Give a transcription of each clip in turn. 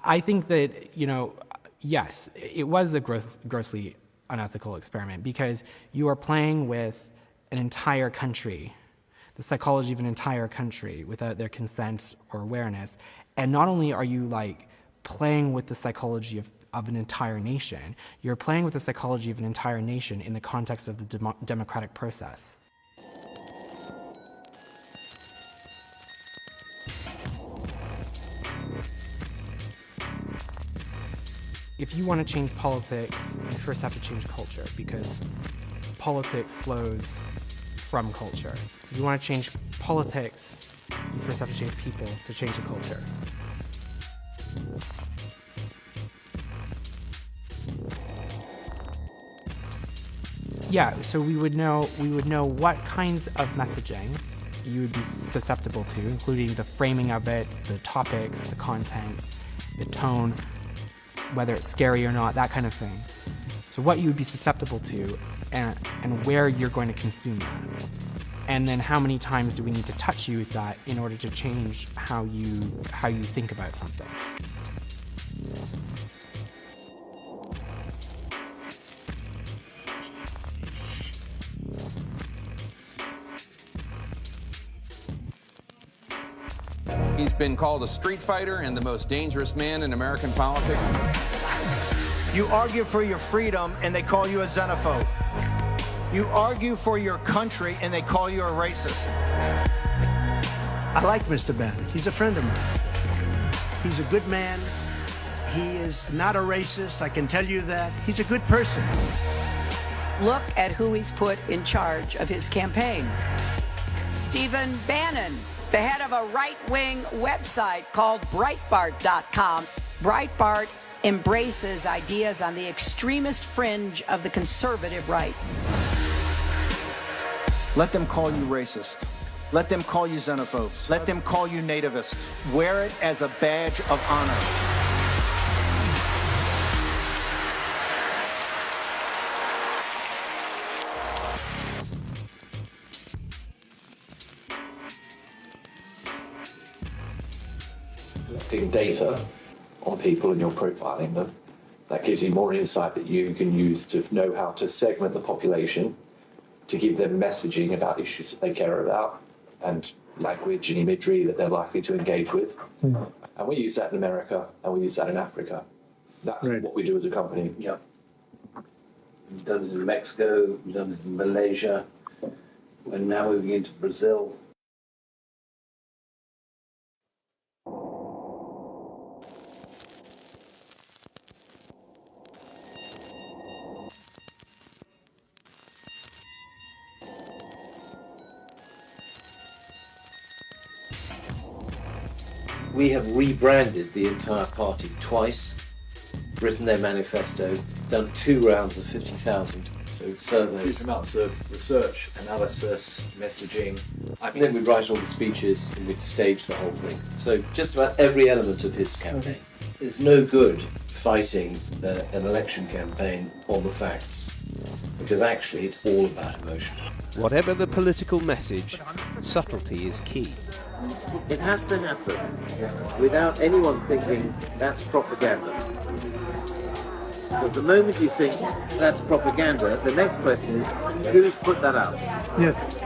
I think that, yes, it was a grossly unethical experiment because you are playing with an entire country, the psychology of an entire country without their consent or awareness. And not only are you playing with the psychology of an entire nation, you're playing with the psychology of an entire nation in the context of the democratic process. If you want to change politics, you first have to change culture, because politics flows from culture. So if you want to change politics, you first have to change people to change the culture. Yeah, so we would know what kinds of messaging you would be susceptible to, including the framing of it, the topics, the content, the tone, whether it's scary or not, that kind of thing. So what you would be susceptible to and where you're going to consume that. And then how many times do we need to touch you with that in order to change how you think about something. He's been called a street fighter and the most dangerous man in American politics. You argue for your freedom and they call you a xenophobe. You argue for your country and they call you a racist. I like Mr. Bannon. He's a friend of mine. He's a good man. He is not a racist, I can tell you that. He's a good person. Look at who he's put in charge of his campaign. Stephen Bannon, the head of a right-wing website called Breitbart.com. Breitbart embraces ideas on the extremist fringe of the conservative right. Let them call you racist. Let them call you xenophobes. Let them call you nativist. Wear it as a badge of honor. Collecting data on people and you're profiling them, that gives you more insight that you can use to know how to segment the population, to give them messaging about issues that they care about and language and imagery that they're likely to engage with. And we use that in America and we use that in Africa. That's what we do as a company. Yeah. We've done it in Mexico, we've done it in Malaysia, we're now moving into Brazil. We have rebranded the entire party twice, written their manifesto, done 2 rounds of 50,000 surveys. Huge amounts of research, analysis, messaging. And then we write all the speeches and we stage the whole thing. So just about every element of his campaign. There's no good fighting an election campaign on the facts, because actually it's all about emotion. Whatever the political message, subtlety is key. It has to happen without anyone thinking that's propaganda. Because the moment you think that's propaganda, the next question is, who's put that out? Yes.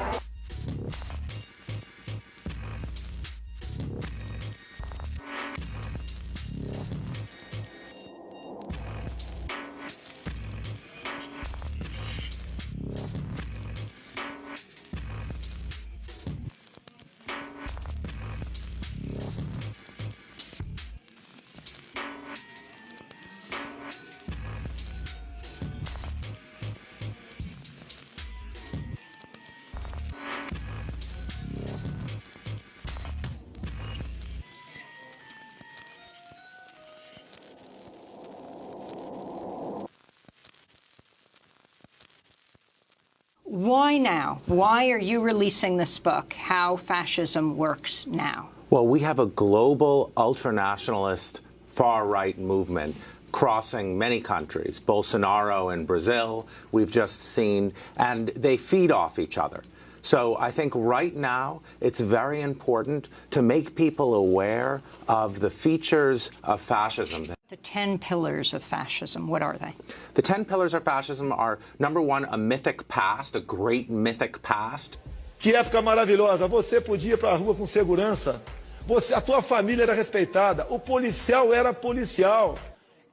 Why now? Why are you releasing this book, How Fascism Works Now? Well, we have a global ultranationalist far-right movement crossing many countries. Bolsonaro in Brazil, we've just seen, and they feed off each other. So I think right now it's very important to make people aware of the features of fascism. The 10 pillars of fascism, what are they? The 10 pillars of fascism are, number one, a mythic past, a great mythic past. Que época maravilhosa, você podia ir para a rua com segurança, a tua família era respeitada, o policial era policial.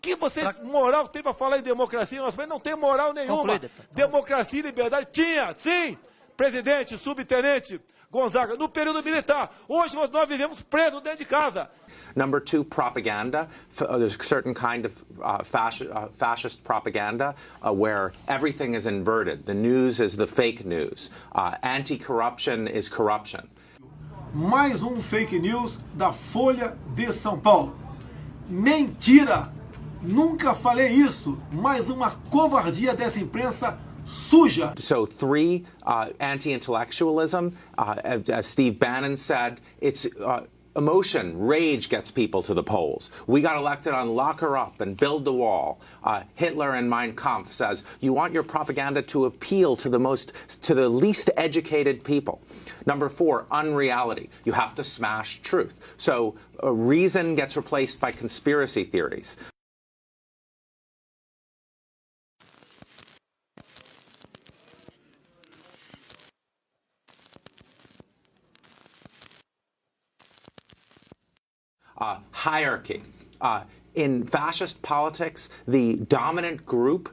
Que você moral tem para falar em democracia? Nós não tem moral nenhuma. Democracia e liberdade tinha, sim, presidente, subtenente, Gonzaga, no período militar. Hoje nós vivemos presos dentro de casa. Number two, propaganda. There's a certain kind of fascist propaganda where everything is inverted. The news is the fake news. Anti-corruption is corruption. Mais fake news da Folha de São Paulo. Mentira! Nunca falei isso, mas uma covardia dessa imprensa suja. So three, anti-intellectualism. As Steve Bannon said, it's emotion, rage gets people to the polls. We got elected on lock her up and build the wall. Hitler in Mein Kampf says, you want your propaganda to appeal to the least educated people. Number four, unreality. You have to smash truth. So reason gets replaced by conspiracy theories. Hierarchy. In fascist politics, the dominant group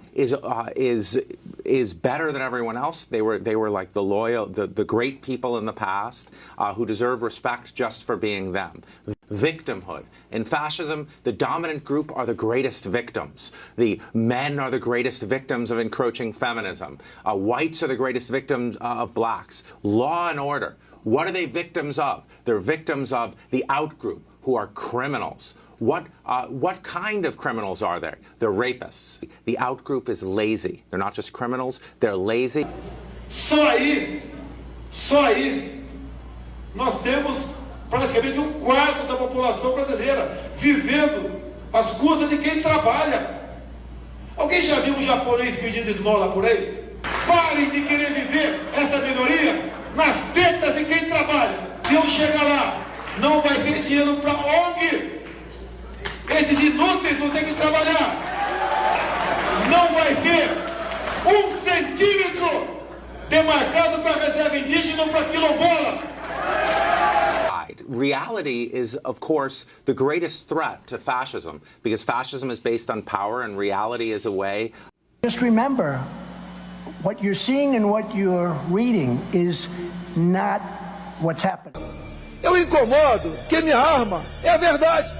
is better than everyone else. They were like the loyal, the great people in the past who deserve respect just for being them. Victimhood. In fascism, the dominant group are the greatest victims. The men are the greatest victims of encroaching feminism. Whites are the greatest victims of blacks. Law and order. What are they victims of? They're victims of the outgroup, who are criminals. What kind of criminals are there? They're rapists. The outgroup is lazy. They're not just criminals, they're lazy. Só aí, nós temos praticamente quarto da população brasileira vivendo às custas de quem trabalha. Alguém já viu um japonês pedindo esmola por aí? Parem de querer viver essa minoria nas tetas de quem trabalha. Se eu chegar lá, não vai ter dinheiro para ONG. Esses inúteis vão ter que trabalhar. Não vai ter 1 centímetro demarcado para reserva indígena ou para quilombola. Reality is, of course, the greatest threat to fascism, because fascism is based on power and reality is a way. Just remember, what you're seeing and what you're reading is not what's happening. Eu incomodo que minha arma é a verdade.